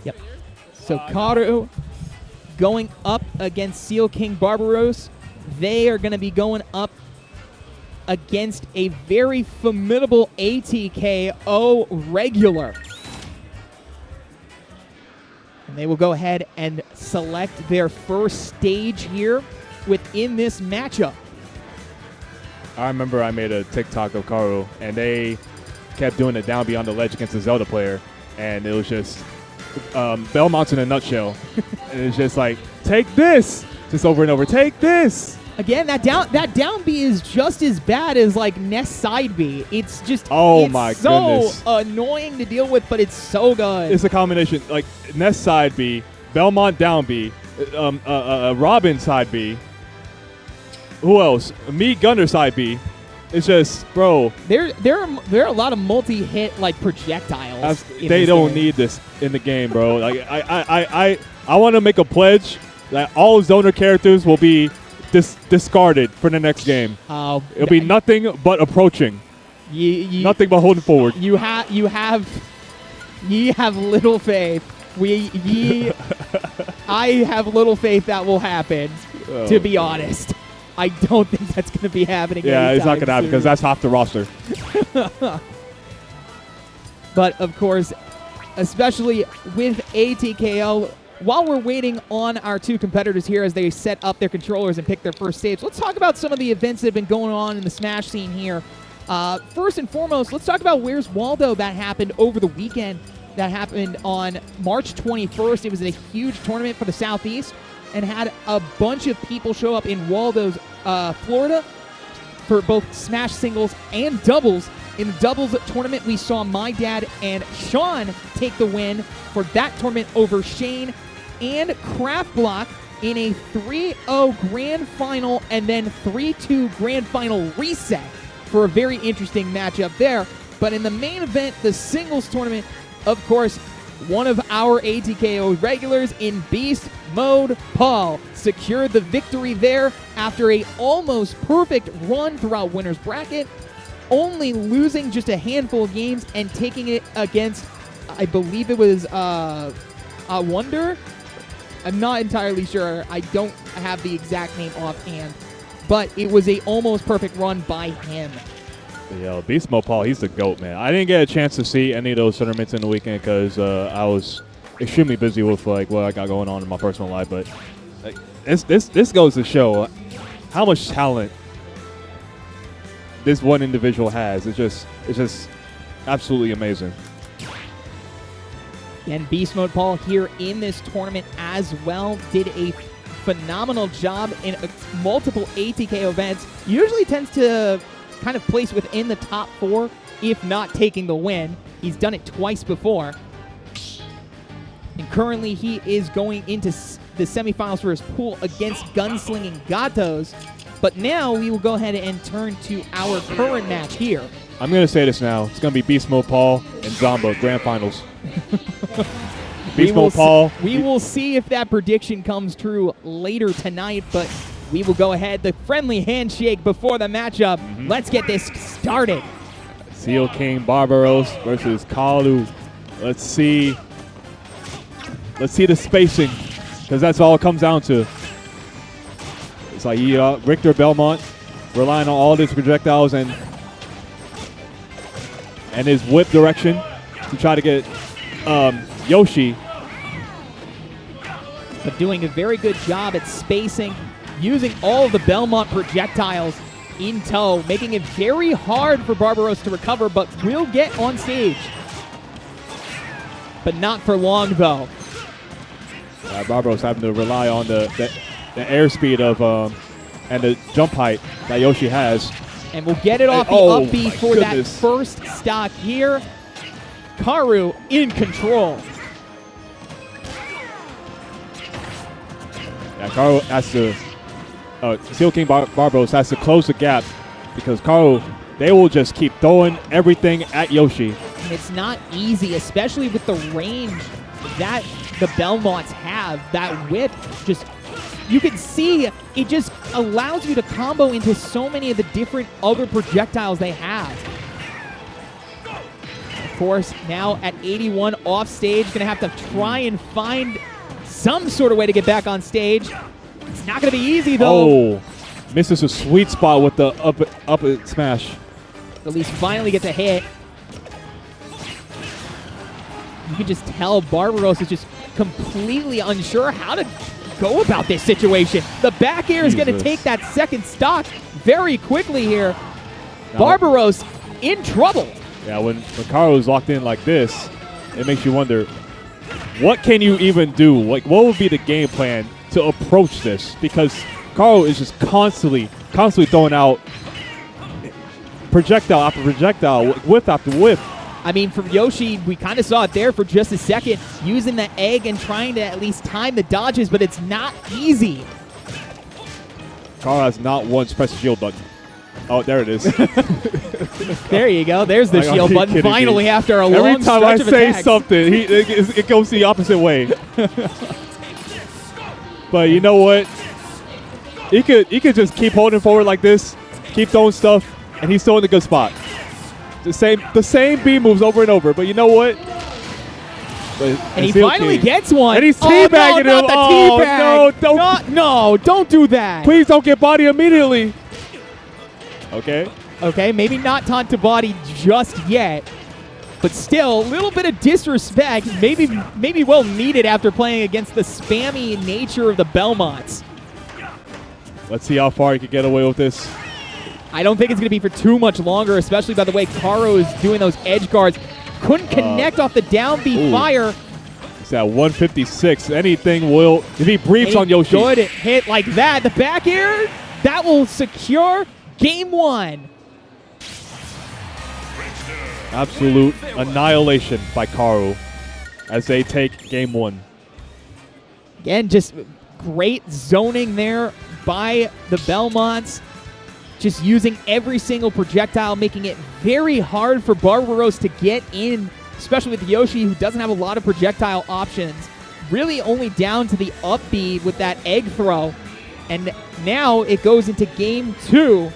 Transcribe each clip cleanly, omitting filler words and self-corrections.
Yep. So Karu going up against Seal King Barbaros. They are going to be going up against a very formidable ATKO regular. And they will go ahead and select their first stage here within this matchup. I remember I made a TikTok of Karu, and they kept doing it down beyond the ledge against the Zelda player, and it was just Belmont's in a nutshell. And it's just like, take this! Just over and over, take this! Again, that down B is just as bad as like Ness side B. It's just my so goodness. annoying to deal with, but it's so good. It's a combination, like Ness side B, Belmont down B, Robin side B. Who else? Me Gunner side B. It's just, bro. There are a lot of multi-hit like projectiles. They don't need this in the game, bro. Like I want to make a pledge that all Zoner characters will be discarded for the next game. It'll be nothing but approaching. Nothing but holding forward. Ye have little faith. I have little faith that will happen. To be honest, I don't think that's going to be happening. Yeah, it's not going to happen because that's half the roster. But of course, especially with ATKO. While we're waiting on our two competitors here as they set up their controllers and pick their first stage, let's talk about some of the events that have been going on in the Smash scene here. First and foremost, let's talk about Where's Waldo that happened over the weekend. That happened on March 21st. It was a huge tournament for the Southeast and had a bunch of people show up in Waldo's, Florida for both Smash singles and doubles. In the doubles tournament, we saw my dad and Sean take the win for that tournament over Shane and Craft Block in a 3-0 grand final and then 3-2 grand final reset for a very interesting matchup there. But in the main event, the singles tournament, of course, one of our ATKO regulars in Beast Mode, Paul, secured the victory there after a almost perfect run throughout winner's bracket, only losing just a handful of games and taking it against, I believe it was a Wonder. I'm not entirely sure. I don't have the exact name offhand, but it was a almost perfect run by him. Yo, Beast Mode Paul, he's the GOAT, man. I didn't get a chance to see any of those tournaments in the weekend because I was extremely busy with like what I got going on in my personal life. But like, this goes to show how much talent this one individual has. It's just absolutely amazing. And Beast Mode Paul here in this tournament as well did a phenomenal job in multiple ATK events. Usually tends to kind of place within the top 4, if not taking the win. He's done it twice before. And currently he is going into the semifinals for his pool against Gunslinging Gatos. But now we will go ahead and turn to our current match here. I'm going to say this now. It's going to be Beast Mode Paul and Zomba Grand Finals. Beast Mode Paul. We will see if that prediction comes true later tonight, but we will go ahead. The friendly handshake before the matchup. Let's get this started. Seal King Barbaros versus Karu. Let's see the spacing, because that's all it comes down to. It's like Richter Belmont relying on all these projectiles and his whip direction to try to get Yoshi. But doing a very good job at spacing, using all of the Belmont projectiles in tow, making it very hard for Barbaros to recover, but will get on stage. But not for long, though. Barbaros having to rely on the airspeed of and the jump height that Yoshi has. And we'll get it off the up B for that first stock here. Karu in control. Yeah, Karu has to, Seal King Barbaros has to close the gap because Karu, they will just keep throwing everything at Yoshi. And it's not easy, especially with the range that the Belmonts have. That whip just, you can see it just allows you to combo into so many of the different other projectiles they have. course, now at 81 off stage, going to have to try and find some sort of way to get back on stage. It's not going to be easy, though. Oh, misses a sweet spot with the up smash. At least finally gets a hit. You can just tell Barbaros is just completely unsure how to go about this situation. The back air is going to take that second stock very quickly here. Now, Barbaros in trouble. Yeah, when Karu's locked in like this, it makes you wonder, what can you even do? Like, what would be the game plan to approach this? Because Karu is just constantly throwing out projectile after projectile, whip after whip. I mean, from Yoshi, we kind of saw it there for just a second, using the egg and trying to at least time the dodges, but it's not easy. Karu has not once pressed the shield button. Oh, there it is. There you go. There's the shield button finally after a long Every time I stretch of say attacks. something, it goes the opposite way. But you know what? He could just keep holding forward like this, keep throwing stuff, and he's still in a good spot. The same B moves over and over. But you know what? And he finally gets one. And he's teabagging him. Oh, No, don't do that. please don't get body immediately. Okay. Okay, maybe not taunt to body just yet, but still a little bit of disrespect. Maybe well needed after playing against the spammy nature of the Belmonts. Let's see how far he can get away with this. I don't think it's going to be for too much longer, especially by the way Karu is doing those edge guards. Couldn't connect off the down B fire. It's at 156. Anything will, if he breathes on Yoshi. Good hit like that. The back air, that will secure game one. Absolute annihilation by Karu as they take game one. Again, just great zoning there by the Belmonts. Just using every single projectile, making it very hard for Barbaros to get in, especially with Yoshi, who doesn't have a lot of projectile options. Really only down to the up B with that egg throw. And now it goes into game two.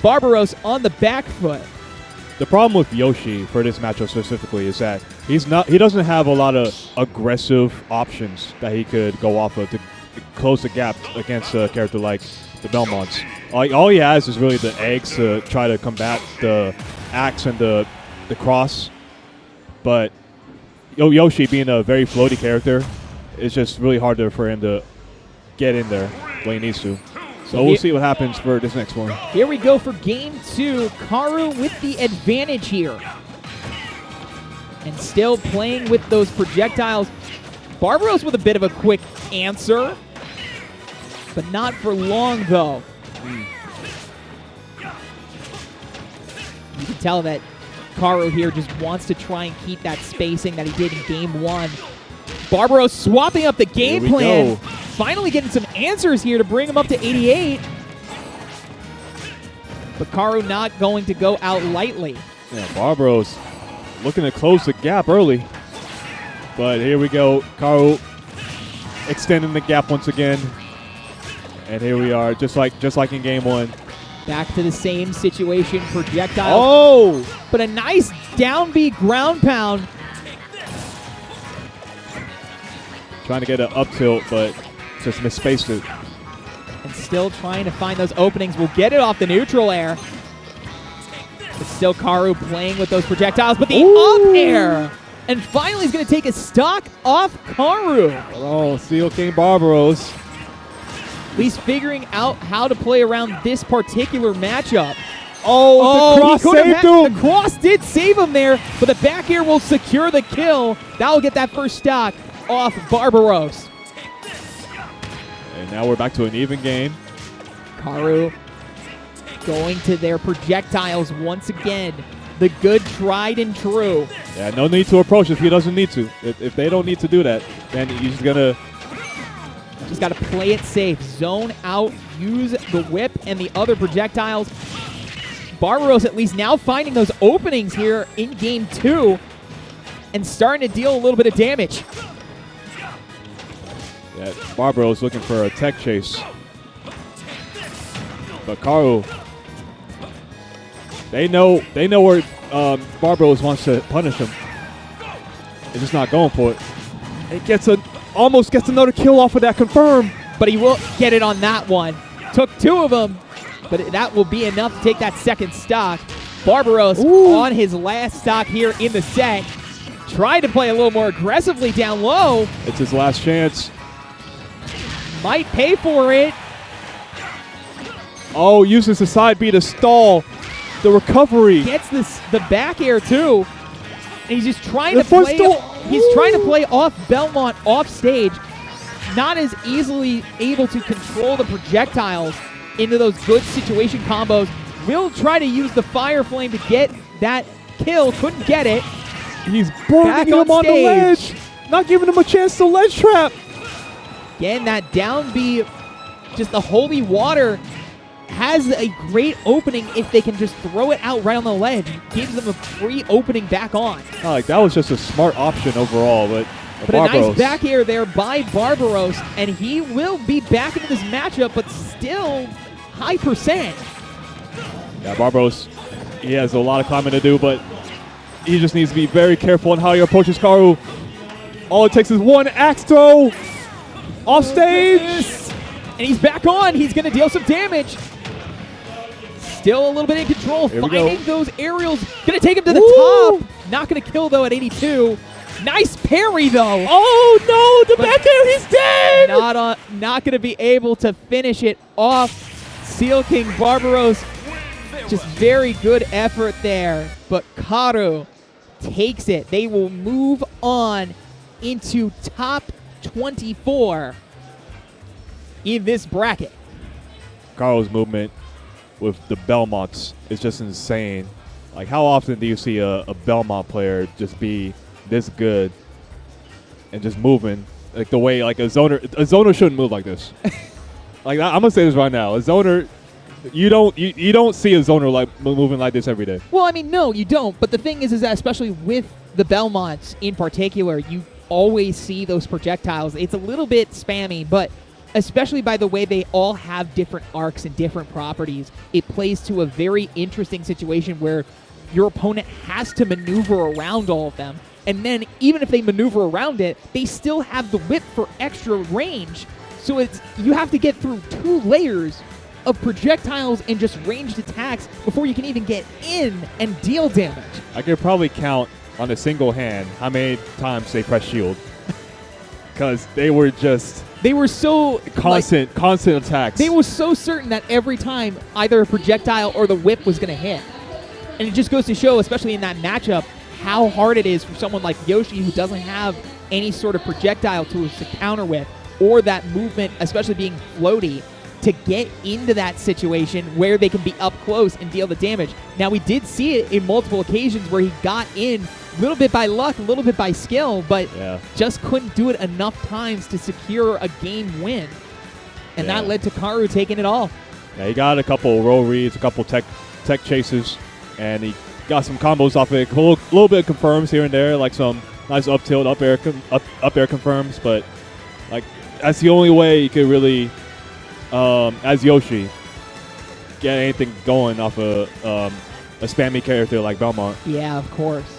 Barbaros on the back foot. The problem with Yoshi for this matchup specifically is that he doesn't have a lot of aggressive options that he could go off of to close the gap against a character like the Belmonts. All he has is really the eggs to try to combat the axe and the cross. But Yoshi, being a very floaty character, it's just really hard for him to get in there when he needs to. So we'll see what happens for this next one. Here we go for game two. Karu with the advantage here. And still playing with those projectiles. Barbaros with a bit of a quick answer. But not for long, though. You can tell that Karu here just wants to try and keep that spacing that he did in game one. Barbaros swapping up the game plan. Finally getting some answers here to bring him up to 88. But Karu not going to go out lightly. Yeah, Barbaros looking to close the gap early. But here we go. Karu extending the gap once again. And here we are, just like in game one. Back to the same situation, projectile. Oh! But a nice down B ground pound. Trying to get an up tilt, but just misspaced it. And still trying to find those openings. We'll get it off the neutral air. But still Karu playing with those projectiles. But the up air. And finally he's going to take a stock off Karu. Oh, Steel King Barbaros. At least figuring out how to play around this particular matchup. Oh, the cross saved him. The cross did save him there, but the back air will secure the kill. That will get that first stock off Barbaros. And now we're back to an even game. Karu going to their projectiles once again. The good tried and true. Yeah, no need to approach if he doesn't need to. If they don't need to do that, then he's just going to... Just got to play it safe. Zone out, use the whip and the other projectiles. Barbaros at least now finding those openings here in game two and starting to deal a little bit of damage. Yeah, Barbaros looking for a tech chase. But Karu, they know Barbaros wants to punish him. He's just not going for it. It almost gets another kill off of that confirm. But he will get it on that one. Took 2 of them, but that will be enough to take that second stock. Barbaros on his last stock here in the set. Tried to play a little more aggressively down low. It's his last chance. Might pay for it. Oh, uses the side B to stall the recovery. Gets the back air too. And he's just trying The to play. footstool. He's trying to play off Belmont off stage. Not as easily able to control the projectiles into those good situation combos. Will try to use the Fire Flame to get that kill. Couldn't get it. He's burning him on the ledge. Not giving him a chance to ledge trap. Again, that down B, just the holy water, has a great opening if they can just throw it out right on the ledge. Gives them a free opening back on. Like that was just a smart option overall, but a nice back air there by Barbaros, and he will be back into this matchup, but still high percent. Yeah, Barbaros, he has a lot of climbing to do, but he just needs to be very careful on how he approaches Karu. All it takes is one axe throw off stage. And he's back on. He's going to deal some damage. Still a little bit in control. Finding those aerials. Going to take him to the top. Not going to kill, though, at 82. Nice parry, though. Oh, no. The back air, he's dead. Not going to be able to finish it off. Seal King Barbaros. Just very good effort there. But Karu takes it. They will move on into top 24 in this bracket. Karu's movement with the Belmonts is just insane. Like, how often do you see a Belmont player just be this good and just moving like the way like a zoner shouldn't move like this. Like I'm gonna say this right now, a zoner. You don't see a zoner like moving like this every day. Well, I mean, no, you don't. But the thing is that especially with the Belmonts in particular, you always see those projectiles. It's a little bit spammy, but especially by the way they all have different arcs and different properties, it plays to a very interesting situation where your opponent has to maneuver around all of them. And then even if they maneuver around it, they still have the whip for extra range. So you have to get through 2 layers of projectiles and just ranged attacks before you can even get in and deal damage. I could probably count on a single hand how many times they pressed shield. Because they were so constant attacks. They were so certain that every time either a projectile or the whip was going to hit. And it just goes to show, especially in that matchup, how hard it is for someone like Yoshi who doesn't have any sort of projectile tools to counter with, or that movement, especially being floaty, to get into that situation where they can be up close and deal the damage. Now, we did see it in multiple occasions where he got in a little bit by luck, a little bit by skill, but just couldn't do it enough times to secure a game win. And that led to Karu taking it all. Yeah, he got a couple roll reads, a couple tech chases, and he got some combos off it. A little bit of confirms here and there, like some nice up tilt, up air confirms, but like that's the only way you could really, as Yoshi, get anything going off a spammy character like Belmont. Yeah, of course.